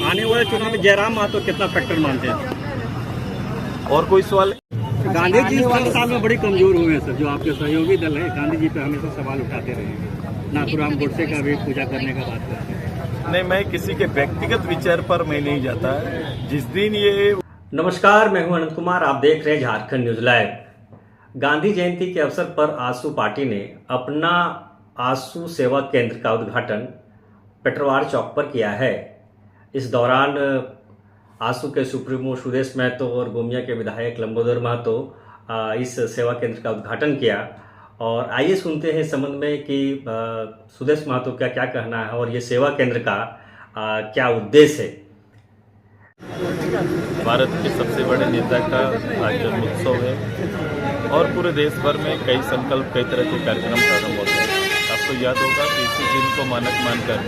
आने वाले चुनाव में जयराम महतो कितना फैक्टर मानते हैं? और कोई सवाल? गांधी जी इस 3 साल में बड़ी कमजोर हुए हैं सर। जो आपके सहयोगी दल है गांधी जी पे हमेशा सवाल उठाते रहे। नाथुराम गोडसे का भी पूजा करने का बात करते हैं। नहीं, मैं किसी के व्यक्तिगत विचार पर मैं नहीं जाता। जिस दिन ये नमस्कार, मैं हूं अनंत कुमार। आप देख रहे हैं झारखंड न्यूज लाइव। गांधी जयंती के अवसर पर आसू पार्टी ने अपना आसू सेवा केंद्र का उद्घाटन पेटरवार चौक पर किया है। इस दौरान आसू के सुप्रीमो सुदेश महतो और गोमिया के विधायक लंबोदर महतो इस सेवा केंद्र का उद्घाटन किया। और आइए सुनते हैं इस संबंध में कि सुदेश महतो का क्या कहना है और ये सेवा केंद्र का क्या उद्देश्य है। भारत के सबसे बड़े नेता का आज जन्मोत्सव है और पूरे देश भर में कई संकल्प, कई तरह के कार्यक्रम प्रारंभ होते हैं। आपको याद होगा कि इसी दिन को मानक मानकर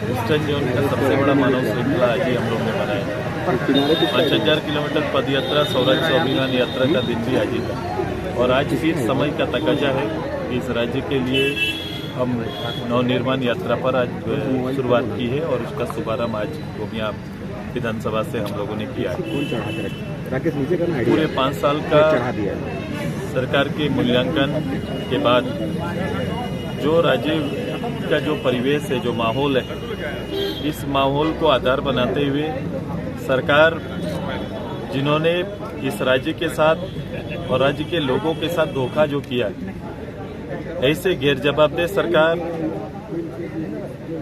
ईस्टर्न जोन का सबसे बड़ा मानव श्रृंखला आज ही हम लोग ने बनाया। 5000 किलोमीटर पद यात्रा, सौराष्ट्र अभियान यात्रा का दिन भी आज ही था। और आज फिर समय का तकाजा है कि इस राज्य के लिए हम नवनिर्माण यात्रा पर आज शुरुआत की है और उसका शुभारंभ आज गोमिया विधानसभा से हम लोगों ने किया है। पूरे 5 साल का सरकार के मूल्यांकन के बाद जो राज्य का जो परिवेश है, जो माहौल है, इस माहौल को आधार बनाते हुए सरकार जिन्होंने इस राज्य के साथ और राज्य के लोगों के साथ धोखा जो किया, ऐसे गैर जवाबदेह सरकार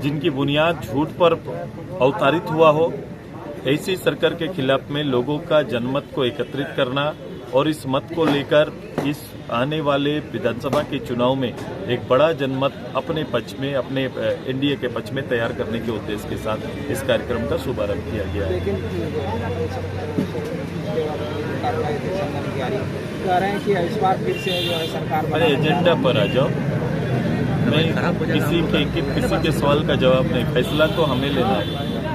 जिनकी बुनियाद झूठ पर अवतारित हुआ हो, ऐसी सरकार के खिलाफ में लोगों का जनमत को एकत्रित करना और इस मत को लेकर इस आने वाले विधानसभा के चुनाव में एक बड़ा जनमत अपने पक्ष में, अपने एनडीए के पक्ष में तैयार करने के उद्देश्य के साथ इस कार्यक्रम का शुभारंभ किया गया है। कह रहे हैं कि इस बार फिर से जो है सरकार अरे एजेंडा पर आ जाओ। मैं किसी के सवाल का जवाब नहीं, फैसला तो हमें लेना है।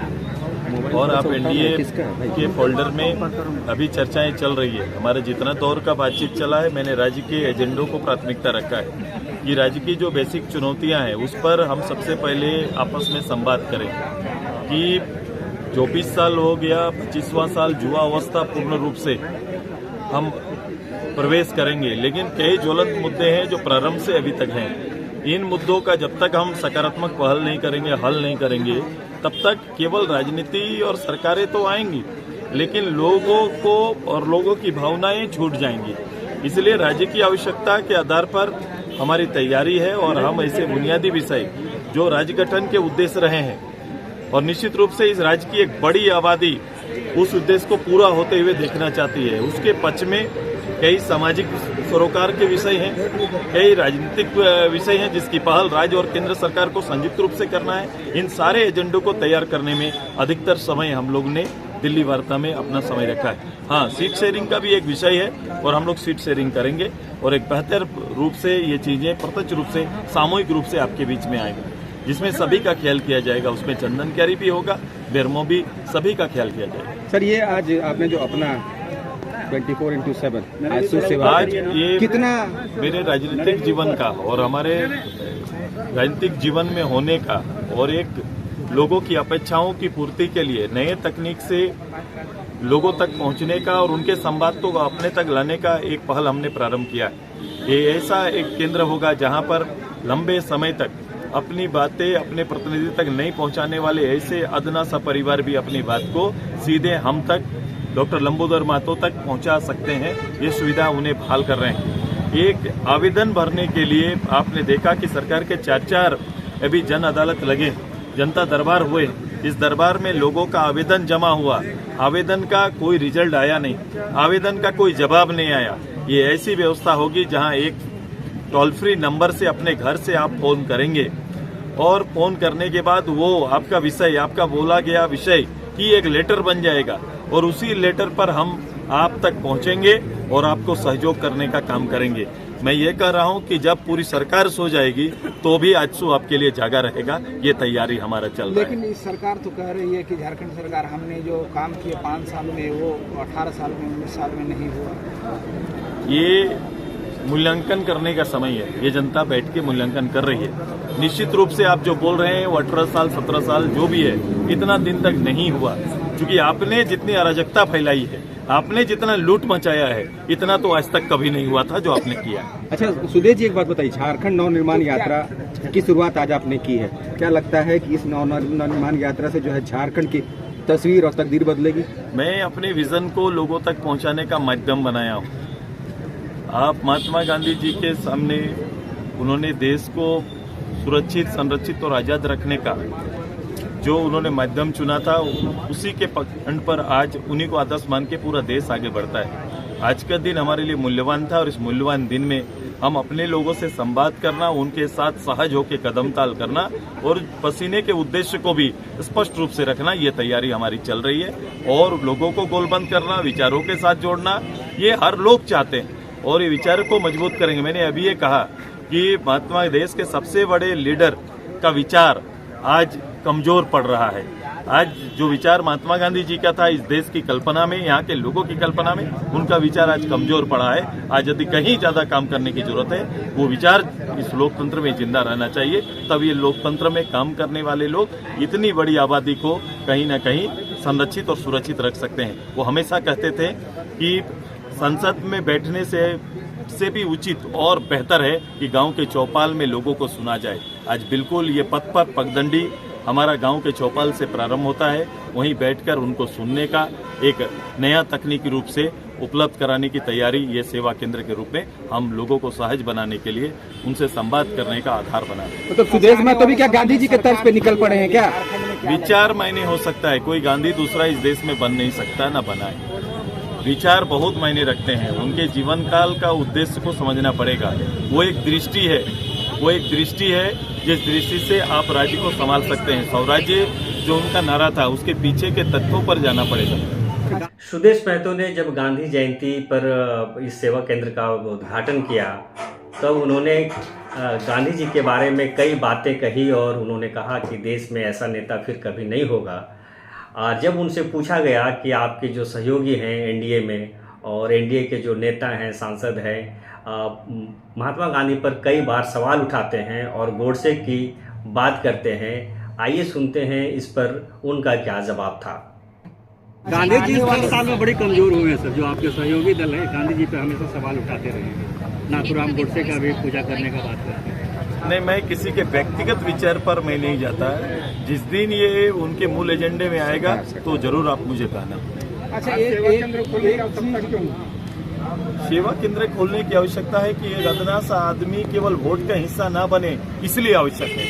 और आप एनडीए के फोल्डर में अभी चर्चाएं चल रही है। हमारा जितना दौर का बातचीत चला है, मैंने राज्य के एजेंडों को प्राथमिकता रखा है कि राज्य की जो बेसिक चुनौतियां हैं उस पर हम सबसे पहले आपस में संवाद करें कि 24 साल हो गया, 25वां साल युवा अवस्था पूर्ण रूप से हम प्रवेश करेंगे, लेकिन कई ज्वलंत मुद्दे हैं जो प्रारंभ से अभी तक हैं। इन मुद्दों का जब तक हम सकारात्मक पहल नहीं करेंगे, हल नहीं करेंगे, तब तक केवल राजनीति और सरकारें तो आएंगी, लेकिन लोगों को और लोगों की भावनाएं छूट जाएंगी। इसलिए राज्य की आवश्यकता के आधार पर हमारी तैयारी है और हम ऐसे बुनियादी विषय जो राज्य गठन के उद्देश्य रहे हैं और निश्चित रूप से इस राज्य की एक बड़ी आबादी उस उद्देश्य को पूरा होते हुए देखना चाहती है, उसके पक्ष में कई सामाजिक सरोकार के विषय हैं, कई राजनीतिक विषय हैं जिसकी पहल राज्य और केंद्र सरकार को संयुक्त रूप से करना है। इन सारे एजेंडों को तैयार करने में अधिकतर समय हम लोग ने दिल्ली वार्ता में अपना समय रखा है। हाँ, सीट शेयरिंग का भी एक विषय है और हम लोग सीट शेयरिंग करेंगे और एक बेहतर रूप से ये चीजें प्रत्यक्ष रूप से, सामूहिक रूप से आपके बीच में आएंगी, जिसमें सभी का ख्याल किया जाएगा। उसमें चंदन क्यारी भी होगा, बेरमो भी, सभी का ख्याल किया जाएगा। सर, ये आज आपने जो अपना 24x7 आज ये कितना मेरे राजनीतिक जीवन का और हमारे राजनीतिक जीवन में होने का और एक लोगों की अपेक्षाओं की पूर्ति के लिए नए तकनीक से लोगों तक पहुंचने का और उनके संवाद को अपने तक लाने का एक पहल हमने प्रारंभ किया है। ये ऐसा एक केंद्र होगा जहां पर लंबे समय तक अपनी बातें अपने प्रतिनिधि तक नहीं पहुंचाने वाले ऐसे अदना सा परिवार भी अपनी बात को सीधे हम तक, डॉक्टर लंबोदर महतो तक पहुंचा सकते हैं। ये सुविधा उन्हें बहाल कर रहे हैं। एक आवेदन भरने के लिए आपने देखा कि सरकार के 4 अभी जन अदालत लगे, जनता दरबार हुए। इस दरबार में लोगों का आवेदन जमा हुआ, आवेदन का कोई रिजल्ट आया नहीं, आवेदन का कोई जवाब नहीं आया। ये ऐसी व्यवस्था होगी जहां एक टोल फ्री नंबर से अपने घर से आप फोन करेंगे और फोन करने के बाद वो आपका विषय, आपका बोला गया विषय की एक लेटर बन जाएगा और उसी लेटर पर हम आप तक पहुंचेंगे और आपको सहयोग करने का काम करेंगे। मैं ये कह रहा हूं कि जब पूरी सरकार सो जाएगी तो भी आजसू आपके लिए जागा रहेगा। ये तैयारी हमारा चल रहा है। लेकिन इस सरकार तो कह रही है कि झारखंड सरकार हमने जो काम किए 5 साल में वो 18 साल में 19 साल में नहीं हुआ। ये मूल्यांकन करने का समय है। ये जनता बैठ के मूल्यांकन कर रही है। निश्चित रूप से आप जो बोल रहे हैं वो 18 साल 17 साल जो भी है इतना दिन तक नहीं हुआ, क्योंकि आपने जितनी अराजकता फैलाई है, आपने जितना लूट मचाया है, इतना तो आज तक कभी नहीं हुआ था जो आपने किया। अच्छा सुदेश जी, एक बात बताइए, झारखंड नवनिर्माण यात्रा की शुरुआत आज आपने की है, क्या लगता है कि इस नवनिर्माण यात्रा से जो है झारखंड की तस्वीर और तकदीर बदलेगी? मैं अपने विजन को लोगों तक पहुंचाने का माध्यम बनाया हूं। आप महात्मा गांधी जी के सामने उन्होंने देश को सुरक्षित, संरक्षित और आजाद रखने का जो उन्होंने माध्यम चुना था, उसी के खंड पर आज उन्हीं को आदर्श मान के पूरा देश आगे बढ़ता है। आज का दिन हमारे लिए मूल्यवान था और इस मूल्यवान दिन में हम अपने लोगों से संवाद करना, उनके साथ सहज होकर कदम ताल करना और पसीने के उद्देश्य को भी स्पष्ट रूप से रखना, ये तैयारी हमारी चल रही है। और लोगों को गोलबंद करना, विचारों के साथ जोड़ना, ये हर लोग चाहते हैं और ये विचार को मजबूत करेंगे। मैंने अभी ये कहा कि महात्मा देश के सबसे बड़े लीडर का विचार आज कमजोर पड़ रहा है। आज जो विचार महात्मा गांधी जी का था इस देश की कल्पना में, यहाँ के लोगों की कल्पना में, उनका विचार आज कमजोर पड़ा है। आज यदि कहीं ज्यादा काम करने की जरूरत है, वो विचार इस लोकतंत्र में जिंदा रहना चाहिए। तब ये लोकतंत्र में काम करने वाले लोग इतनी बड़ी आबादी को कहीं न कहीं संरक्षित और सुरक्षित रख सकते हैं। वो हमेशा कहते थे कि संसद में बैठने से भी उचित और बेहतर है कि गांव के चौपाल में लोगों को सुना जाए। आज बिल्कुल ये पथ पर पगडंडी हमारा गांव के चौपाल से प्रारंभ होता है, वहीं बैठकर उनको सुनने का एक नया तकनीकी रूप से उपलब्ध कराने की तैयारी ये सेवा केंद्र के रूप में हम लोगों को सहज बनाने के लिए उनसे संवाद करने का आधार बना है। तो सुदेश में तभी क्या गांधी जी के तर्ज पे निकल पड़े हैं क्या? विचार मायने हो सकता है, कोई गांधी दूसरा इस देश में बन नहीं सकता, न बनाए। विचार बहुत मायने रखते हैं, उनके जीवन काल का उद्देश्य को समझना पड़ेगा। वो एक दृष्टि है जिस दृष्टि से आप राज्य को संभाल सकते हैं। स्वराज्य जो उनका नारा था, उसके पीछे के तत्वों पर जाना पड़ेगा। सुदेश महतो ने जब गांधी जयंती पर इस सेवा केंद्र का उद्घाटन किया तब उन्होंने गांधी जी के बारे में कई बातें कही और उन्होंने कहा कि देश में ऐसा नेता फिर कभी नहीं होगा। जब उनसे पूछा गया कि आपके जो सहयोगी हैं एनडीए में और एनडीए के जो नेता हैं, सांसद हैं, महात्मा गांधी पर कई बार सवाल उठाते हैं और गोडसे की बात करते हैं, आइए सुनते हैं इस पर उनका क्या जवाब था। गांधी जी 10 साल में बड़ी कमजोर हुए हैं सर। जो आपके सहयोगी दल है गांधी जी पे हमेशा सवाल उठाते रहे हैं। नाथुराम गोडसे का भी पूजा करने का बात करते हैं। नहीं, मैं किसी के व्यक्तिगत विचार पर मैं नहीं जाता। जिस दिन ये उनके मूल एजेंडे में आएगा तो जरूर आप मुझे कहना। अच्छा, सेवा केंद्र खोलने की आवश्यकता है कि एक अदना सा आदमी केवल वोट का हिस्सा ना बने, इसलिए आवश्यक है।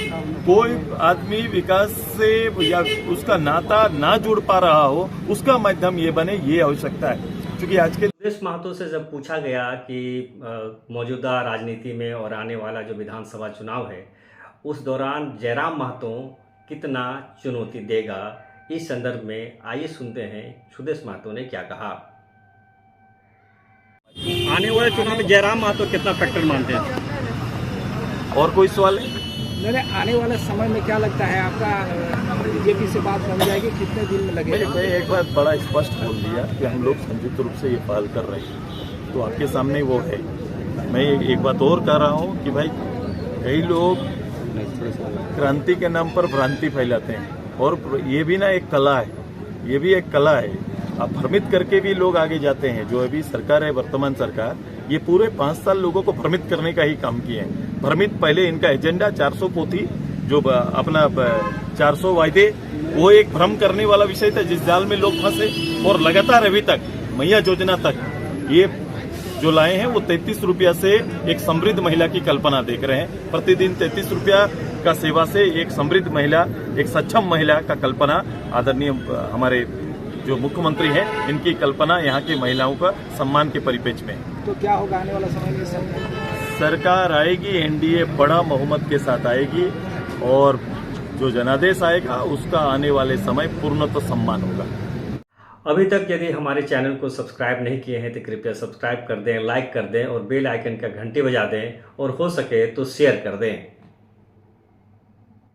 कोई आदमी विकास से या उसका नाता ना जुड़ पा रहा हो, उसका माध्यम ये बने, ये आवश्यकता है। क्योंकि आज के सुदेश महतो से जब पूछा गया कि मौजूदा राजनीति में और आने वाला जो विधानसभा चुनाव है उस दौरान जयराम महतो कितना चुनौती देगा, इस संदर्भ में आइए सुनते हैं सुदेश महतो ने क्या कहा। आने वाले चुनाव में जयराम महतो कितना फैक्टर मानते हैं? और कोई सवाल है? मेरे आने वाले समय में क्या लगता है आपका बीजेपी से बात बन जाएगी, कितने दिन में लगेगा? मैं एक बात बड़ा स्पष्ट बोल दिया कि हम लोग संयुक्त रूप से ये पहल कर रहे हैं, तो आपके सामने वो है। मैं एक बात और कह रहा हूँ कि भाई कई लोग क्रांति के नाम पर भ्रांति फैलाते हैं और ये भी ना एक कला है, ये भी एक कला है। आप भ्रमित करके भी लोग आगे जाते हैं। जो अभी सरकार है, वर्तमान सरकार, ये पूरे 5 साल लोगों को भ्रमित करने का ही काम किए हैं। भ्रमित पहले इनका एजेंडा 400 पोथी जो अपना 400 वायदे, वो एक भ्रम करने वाला विषय था जिस जाल में लोग फंसे। और लगातार अभी तक मैया योजना तक ये जो लाए हैं वो 33 रुपया से एक समृद्ध महिला की कल्पना देख रहे हैं। प्रतिदिन 33 रुपया का सेवा से एक समृद्ध महिला, एक सक्षम महिला का कल्पना आदरणीय हमारे जो मुख्यमंत्री हैं, इनकी कल्पना यहाँ की महिलाओं का सम्मान के परिपेक्ष में। तो क्या होगा आने वाला समय में? सरकार आएगी, एनडीए बड़ा बहुमत के साथ आएगी और जो जनादेश आएगा उसका आने वाले समय पूर्णतः सम्मान होगा। अभी तक यदि हमारे चैनल को सब्सक्राइब नहीं किए हैं तो कृपया सब्सक्राइब कर दें, लाइक कर दें और बेल आइकन का घंटी बजा दें और हो सके तो शेयर कर दें।